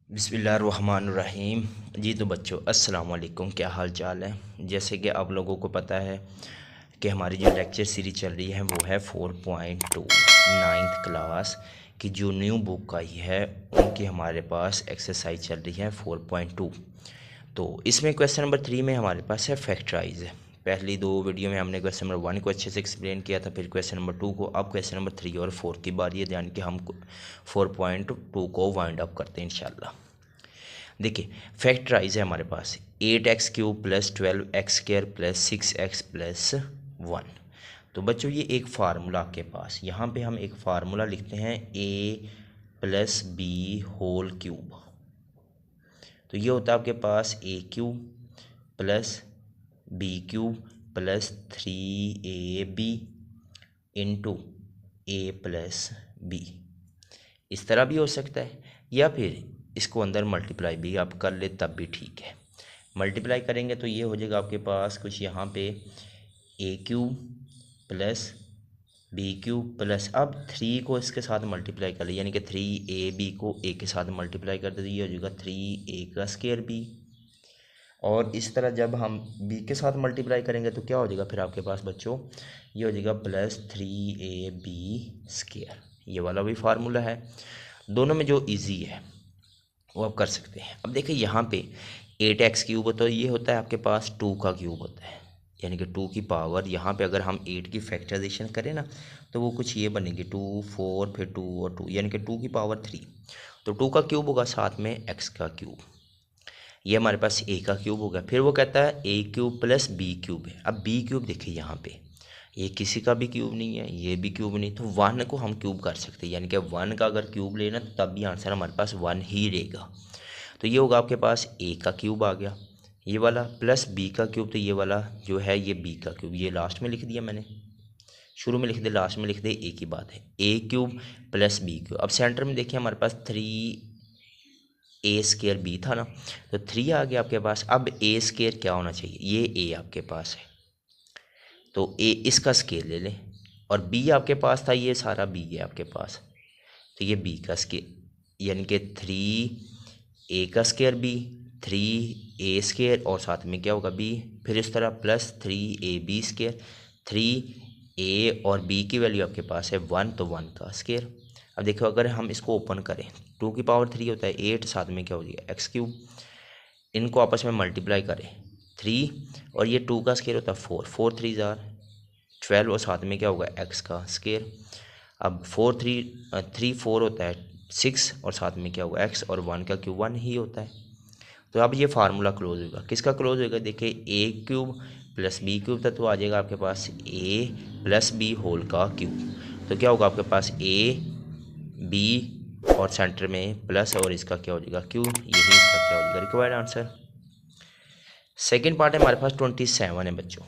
बिस्मिल्लाहिर्रहमानिर्रहीम। जी तो बच्चों अस्सलाम वालेकुम, क्या हाल चाल है। जैसे कि आप लोगों को पता है कि हमारी जो लेक्चर सीरीज चल रही है वो है 4.2 नाइन्थ क्लास की जो न्यू बुक आई है उनकी हमारे पास एक्सरसाइज चल रही है 4.2। तो इसमें क्वेश्चन नंबर 3 में हमारे पास है फैक्टराइज है। पहली दो वीडियो में हमने क्वेश्चन नंबर 1 को अच्छे से एक्सप्लेन किया था, फिर क्वेश्चन नंबर 2 को। अब क्वेश्चन नंबर 3 और 4 की बारी है, यानी कि हम 4.2 को वाइंड अप करते हैं इंशाल्लाह। देखिए फैक्टराइज है हमारे पास 8x³ plus 12x² plus 6x plus 1। तो बच्चों ये एक फार्मूला आपके पास, यहाँ पे हम एक फार्मूला लिखते हैं a plus B whole cube. तो ये होता है आपके पास a³ plus b³ plus 3ab into a plus B. इस तरह भी हो सकता है, या फिर इसको अंदर मल्टीप्लाई भी आप कर ले तब भी ठीक है। मल्टीप्लाई करेंगे तो ये हो जाएगा आपके पास कुछ यहाँ पे a³ प्लस b³ प्लस, अब 3 को इसके साथ मल्टीप्लाई कर ले, यानी कि 3ab को a के साथ मल्टीप्लाई कर दे तो ये हो जाएगा 3a² और इस तरह जब हम b के साथ मल्टीप्लाई करेंगे तो क्या हो जाएगा फिर आपके पास बच्चों, ये हो जाएगा प्लस 3ab²। ये वाला भी फार्मूला है। दोनों में जो इजी है वो आप कर सकते हैं। अब देखिए यहाँ पे 8x³ होता है, ये होता है आपके पास 2 का क्यूब होता है, यानी कि 2 की पावर। यहाँ पे अगर हम 8 की फैक्टराइजेशन करें ना तो वो कुछ ये बनेगी 2 4 फिर 2 और 2, यानी कि 2 की पावर 3। तो 2 का क्यूब होगा, साथ में x का क्यूब, ये हमारे पास a का क्यूब होगा। फिर वो कहता है a³ प्लस b³ है। अब b³ देखिए यहाँ पे ये किसी का भी क्यूब नहीं है, ये भी क्यूब नहीं, तो 1 को हम क्यूब कर सकते हैं, यानी कि 1 का अगर क्यूब लेना तो तब भी आंसर हमारे पास 1 ही रहेगा। तो ये होगा आपके पास a का क्यूब आ गया ये वाला, प्लस b का क्यूब, तो ये वाला जो है ये b का क्यूब, ये लास्ट में लिख दिया मैंने, शुरू में लिख दे लास्ट में लिख दे, एक ही बात है। a³ plus b³। अब सेंटर में देखिए हमारे पास 3a² b था ना, तो 3 आ गया आपके पास। अब a² क्या होना चाहिए, ये a आपके पास है तो a इसका स्केयर ले लें, और b आपके पास था, ये सारा b है आपके पास, तो ये b का स्केयर, यानी कि 3a² b, 3a² और साथ में क्या होगा b, फिर इस तरह प्लस 3ab², 3a और b की वैल्यू आपके पास है 1, तो 1 का स्केयर। अब देखो अगर हम इसको ओपन करें 2 की पावर 3 होता है 8, साथ में क्या हो जाएगा x³, इनको आपस में मल्टीप्लाई करें 3 और ये 2 का स्केयर होता है 4, 4 3 12 और साथ में क्या होगा x का स्केयर। अब 3 4 होता है 6 और साथ में क्या होगा x, और 1 का क्यूब 1 ही होता है। तो अब ये फार्मूला क्लोज होगा, किसका क्लोज होगा, देखिए a³ प्लस b³ था, तो आ जाएगा आपके पास a प्लस b होल का क्यूब। तो क्या होगा आपके पास a b और सेंटर में प्लस, और इसका क्या हो जाएगा क्यूब, यही इसका क्या हो जाएगा रिक्वायर्ड आंसर। सेकेंड पार्ट है हमारे पास 27 है बच्चों,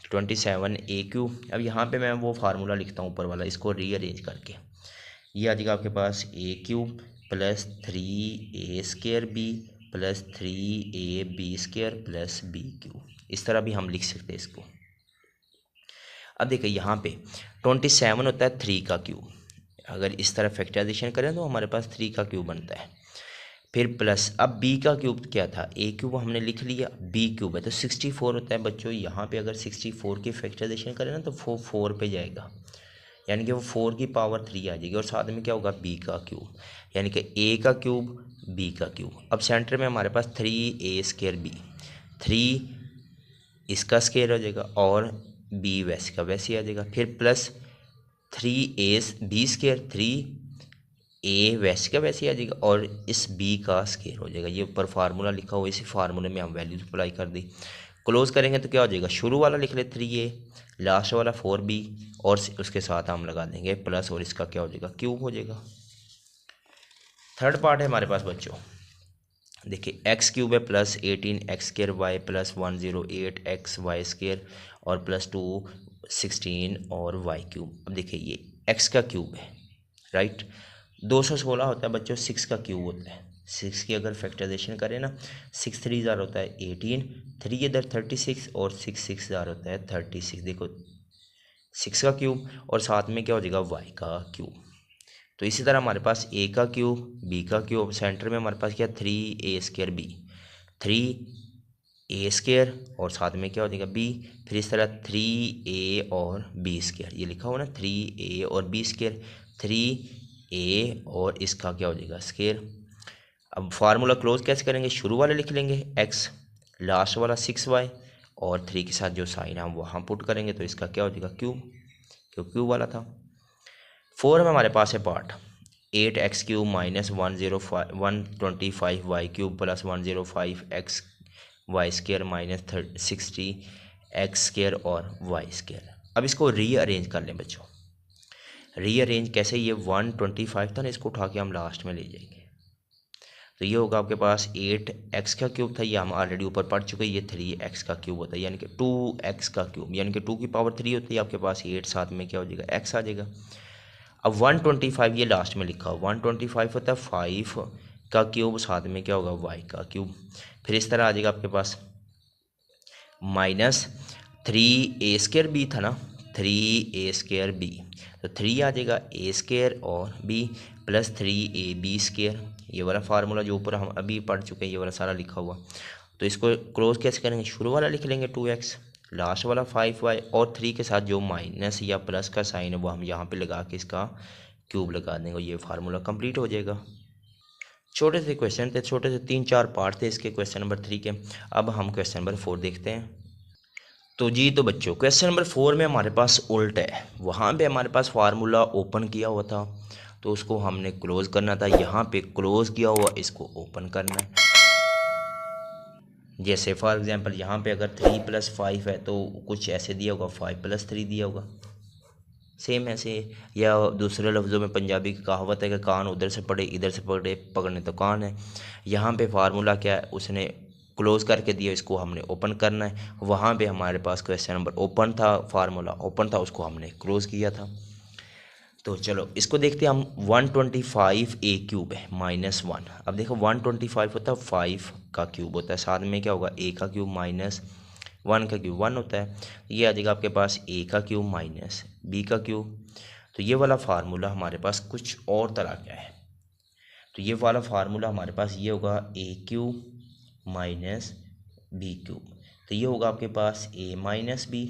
27a³। अब यहाँ पे मैं वो फार्मूला लिखता हूँ ऊपर वाला, इसको रीअरेंज करके ये आ जाएगा आपके पास a³ plus 3a² b plus 3ab² plus b³ इस तरह भी हम लिख सकते हैं इसको। अब देखिए यहाँ पे 27 होता है 3 का क्यूब, अगर इस तरह फैक्टराइजेशन करें तो हमारे पास 3 का क्यूब बनता है। फिर प्लस, अब b का क्यूब क्या था, a³ हमने लिख लिया, b³ है तो 64 होता है बच्चों। यहाँ पे अगर 64 की फैक्टराइजेशन करें ना तो 4 पे जाएगा, यानी कि वो 4 की पावर 3 आ जाएगी, और साथ में क्या होगा b का क्यूब, यानी कि a का क्यूब b का क्यूब। अब सेंटर में हमारे पास 3a² b, 3 इसका स्केयर हो जाएगा और b वैसे का वैसे आ जाएगा। फिर प्लस 3ab², 3a वैसे का वैसे आ जाएगा, और इस b का स्केयर हो जाएगा। ये ऊपर फार्मूला लिखा हुआ, इसी फार्मूले में हम वैल्यूज अप्लाई कर दी। क्लोज करेंगे तो क्या हो जाएगा, शुरू वाला लिख ले 3a, लास्ट वाला 4b, और उसके साथ हम लगा देंगे प्लस, और इसका क्या हो जाएगा क्यूब हो जाएगा। थर्ड पार्ट है हमारे पास बच्चों, देखिए x³ है plus 18x² y plus 108xy² और प्लस 2 16 और y³। अब देखिए ये x का क्यूब है, राइट। 216 होता है बच्चों 6 का क्यूब होता है, 6 की अगर फैक्टराइजेशन करें ना 6 3 जार होता है 18, 3 इधर 36 और 6 6 जार होता है 36। देखो 6 का क्यूब और साथ में क्या हो जाएगा y का क्यूब। तो इसी तरह हमारे पास ए का क्यूब, बी का क्यूब, सेंटर में हमारे पास क्या 3a² बी, 3a² और साथ में क्या हो जाएगा बी, फिर इस तरह 3a और b², ये लिखा हुआ ना 3a और b², 3a और इसका क्या हो जाएगा स्क्वायर। अब फार्मूला क्लोज कैसे करेंगे, शुरू वाले लिख लेंगे x, लास्ट वाला 6y और 3 के साथ जो साइन हम वहाँ पुट करेंगे तो इसका क्या हो जाएगा क्यूब, क्यूब वाला था। 4 में हमारे पास है part 8x³ minus 125y³ plus 105xy² minus 60x² और y²। अब इसको रीअरेंज कर लें बच्चों। रीअरेंज कैसे, ये 125 था ना, इसको उठा के हम लास्ट में ले जाएंगे तो ये होगा आपके पास 8x का क्यूब था, ये हम ऑलरेडी ऊपर पढ़ चुके हैं, ये 3x का क्यूब होता है यानी कि 2x का क्यूब, यानी कि 2 की पावर 3 होती है आपके पास, 8 साथ में क्या हो जाएगा x आ जाएगा। अब 125 ये लास्ट में लिखा हुआ 125 होता है 5 का क्यूब, साथ में क्या होगा y का क्यूब, फिर इस तरह आ जाएगा आपके पास माइनस 3a² b था ना, 3a² b, तो 3 आ जाएगा a² और b प्लस 3ab², ये वाला फार्मूला जो ऊपर हम अभी पढ़ चुके हैं, ये वाला सारा लिखा हुआ। तो इसको क्लोज कैसे करेंगे, शुरू वाला लिख लेंगे 2x, लास्ट वाला 5y और 3 के साथ जो माइनस या प्लस का साइन है वो हम यहाँ पे लगा के इसका क्यूब लगा देंगे, ये फार्मूला कंप्लीट हो जाएगा। छोटे से क्वेश्चन थे, छोटे से 3-4 पार्ट थे इसके क्वेश्चन नंबर 3 के। अब हम क्वेश्चन नंबर 4 देखते हैं। तो बच्चों क्वेश्चन नंबर 4 में हमारे पास उल्ट है, वहाँ पे हमारे पास फार्मूला ओपन किया हुआ था तो उसको हमने क्लोज करना था, यहाँ पे क्लोज किया हुआ इसको ओपन करना है। जैसे फॉर एग्जांपल यहाँ पे अगर 3 + 5 है तो कुछ ऐसे दिया होगा 5 + 3 दिया होगा, सेम ऐसे, या दूसरे लफ्ज़ों में पंजाबी की कहावत है कि कान उधर से पड़े इधर से पकड़े, पकड़ने तो कान है। यहाँ पे फार्मूला क्या है, उसने क्लोज करके दिया, इसको हमने ओपन करना है। वहाँ पे हमारे पास क्वेश्चन नंबर ओपन था, फार्मूला ओपन था, उसको हमने क्लोज किया था। तो चलो इसको देखते हैं हम। 125a³ है -1। अब देखो 125 होता है 5 का क्यूब होता है, साथ में क्या होगा a का क्यूब माइनस 1 का क्यूब 1 होता है, ये आ जाएगा आपके पास a का क्यूब माइनस b का क्यूब। तो ये वाला फार्मूला हमारे पास कुछ और तरह का है, तो ये वाला फार्मूला हमारे पास ये होगा a³ माइनस b³, तो ये होगा आपके पास a माइनस b,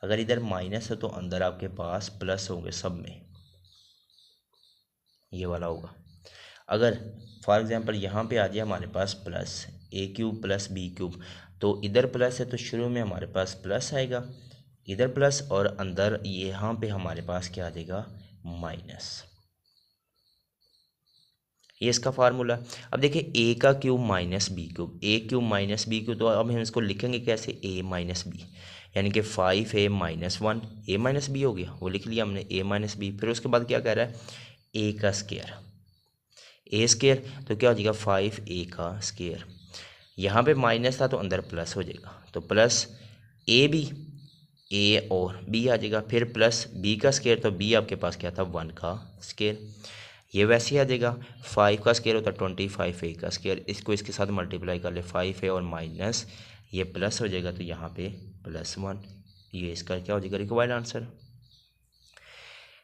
अगर इधर माइनस है तो अंदर आपके पास प्लस होंगे सब में, ये वाला होगा। अगर फॉर एग्जांपल यहाँ पे आ जाए हमारे पास प्लस a³ प्लस b³, तो इधर प्लस है तो शुरू में हमारे पास प्लस आएगा, इधर प्लस और अंदर यहाँ पे हमारे पास क्या आ जाएगा माइनस, ये इसका फार्मूला। अब देखिए a का cube minus b³ a³ minus b³, तो अब हम इसको लिखेंगे कैसे a माइनस b, यानी कि 5a minus 1 a minus b हो गया, वो लिख लिया हमने a माइनस b। फिर उसके बाद क्या कह रहा है a का स्क्वायर, a², तो क्या हो जाएगा 5a का स्क्वायर, यहाँ पे माइनस था तो अंदर प्लस हो जाएगा, तो प्लस ab, a और b आ जाएगा, फिर प्लस b का स्क्वायर, तो b आपके पास क्या था 1 का स्क्वायर, ये वैसे ही आ जाएगा। 5 का स्क्वायर होता है 25a का स्क्वायर, इसको इसके साथ मल्टीप्लाई कर ले 5a और माइनस ये प्लस हो जाएगा, तो यहाँ पे +1, ये इसका क्या हो जाएगा रिक्वायर्ड आंसर।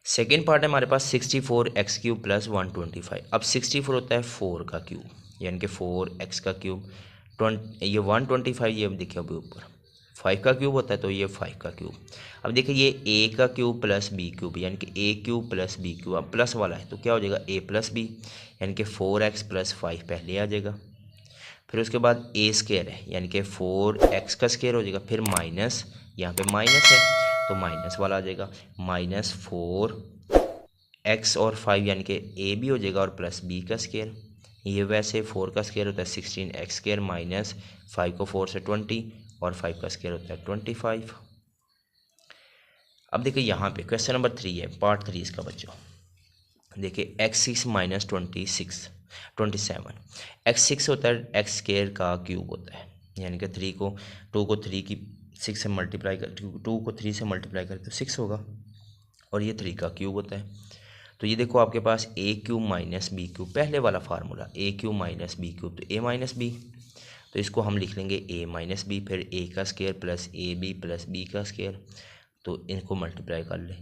सेकेंड पार्ट है हमारे पास 64x³ प्लस 125। अब 64 होता है 4 का क्यूब, यानी कि 4x का क्यूब, ये 125 ये देखिए अभी ऊपर 5 का क्यूब होता है तो ये 5 का क्यूब। अब देखिए ये a का क्यूब प्लस b³ यानी कि a³ प्लस b³, अब प्लस वाला है तो क्या हो जाएगा a प्लस b, यानी कि 4x प्लस 5 पहले आ जाएगा, फिर उसके बाद a² है यानी कि 4x का स्क्वायर हो जाएगा, फिर माइनस यहाँ पे माइनस है तो माइनस वाला आ जाएगा, -4x और 5 यानी कि a भी हो जाएगा और प्लस b का स्क्वायर, ये वैसे 4 का स्क्वायर होता है 16x² माइनस 5 को 4 से 20 और 5 का स्क्वायर होता है 25। अब देखिए यहाँ पे क्वेश्चन नंबर 3 है, पार्ट 3 इसका बच्चों। देखिए x6 माइनस 27, x6 होता है x² का क्यूब होता है, यानी कि 2 को 3 की 6 से मल्टीप्लाई कर, 2 को 3 से मल्टीप्लाई करें तो 6 होगा, और ये 3 का क्यूब होता है। तो ये देखो आपके पास a³ माइनस b³, पहले वाला फार्मूला a³ माइनस b³ तो a माइनस b, तो इसको हम लिख लेंगे a माइनस b, फिर a का square plus ab plus b का स्क्वायर, तो इनको मल्टीप्लाई कर लें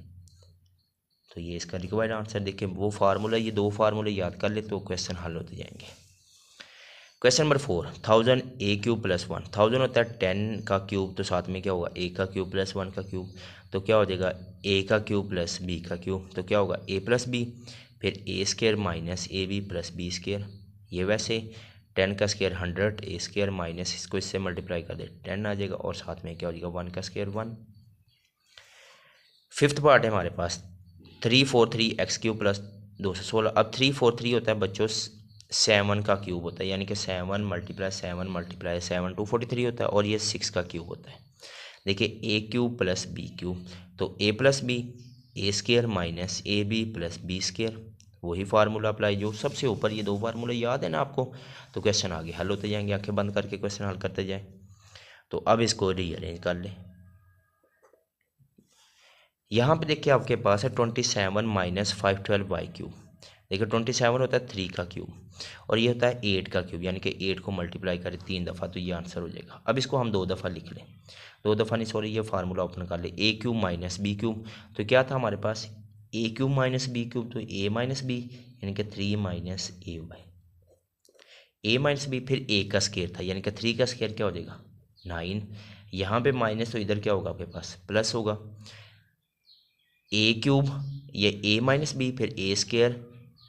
तो ये इसका रिक्वायर्ड आंसर। देखिए वो फार्मूला, ये दो फार्मूले याद कर ले तो क्वेश्चन हल होते जाएंगे। क्वेश्चन नंबर 4, 1000 ए क्यूब प्लस 1। 1000 होता है 10 का क्यूब, तो साथ में क्या होगा ए का क्यूब प्लस 1 का क्यूब, तो क्या हो जाएगा ए का क्यूब प्लस बी का क्यूब, तो क्या होगा ए प्लस बी, फिर A square minus A B plus B square. ये वैसे 10 का स्केयर 100, ए स्केयर माइनस इसको इससे मल्टीप्लाई कर दे 10 आ जाएगा, और साथ में क्या हो जाएगा 1 का स्केयर 1। फिफ्थ पार्ट है हमारे पास 343 एक्स क्यूब प्लस 216। अब 343 होता है बच्चों 7 का क्यूब होता है, यानी कि 7 मल्टीप्लाई 7 मल्टीप्लाई 7 243 होता है, और ये 6 का क्यूब होता है। देखिए A cube plus B cube, तो A plus B A square minus A B plus B square, वही फार्मूला अप्लाई जो सबसे ऊपर, ये दो फार्मूले याद है ना आपको। तो क्वेश्चन आगे हल होते जाएंगे, आंखें बंद करके क्वेश्चन हल करते जाए। तो अब इसको रीअरेंज कर ले। यहाँ पे देखिए आपके पास है 27 माइनस 512 वाई क्यूब। देखिए 27 होता है 3 का क्यूब, और ये होता है 8 का क्यूब, यानी कि 8 को मल्टीप्लाई करें 3 दफ़ा तो ये आंसर हो जाएगा। अब इसको हम 2 दफ़ा लिख लें, 2 दफ़ा नहीं सॉरी, ये फार्मूला ओपन कर ले। ए क्यूब माइनस बी क्यूब, तो क्या था हमारे पास ए क्यूब माइनस बी क्यूब, तो ए माइनस बी यानी कि 3 माइनस ए वाई, ए माइनस बी, फिर ए का स्केयर था यानी कि 3 का स्केयर क्या हो जाएगा 9। यहाँ पे माइनस, तो इधर क्या होगा आपके पास प्लस होगा। ए क्यूब ये ए माइनस बी, फिर A square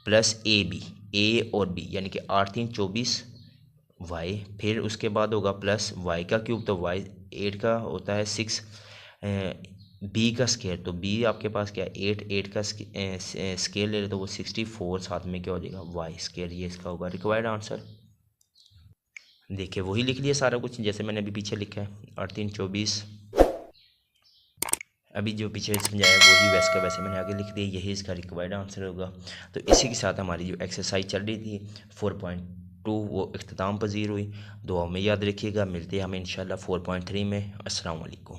plus A B, ए और बी यानी कि 8 3 24 वाई, फिर उसके बाद होगा प्लस वाई का क्यूब, तो वाई 8 का होता है 6, बी का स्केयर, तो बी आपके पास क्या है 8 का स्केयर ले ले तो वो 64, साथ में क्या हो जाएगा वाई स्केयर, ये इसका होगा रिक्वायर्ड आंसर। देखिए वही लिख लिया सारा कुछ जैसे मैंने अभी पीछे लिखा है 8 3 24, अभी जो पीछे समझाया वही वैसे का वैसे मैंने आगे लिख दिया, यही इसका रिक्वायर्ड आंसर होगा। तो इसी के साथ हमारी जो एक्सरसाइज चल रही थी 4.2 वो इख्तिताम पजीर हुई। दुआ में याद रखिएगा, मिलते हैं हमें इंशाल्लाह 4.3 में। अस्सलाम वालेकुम।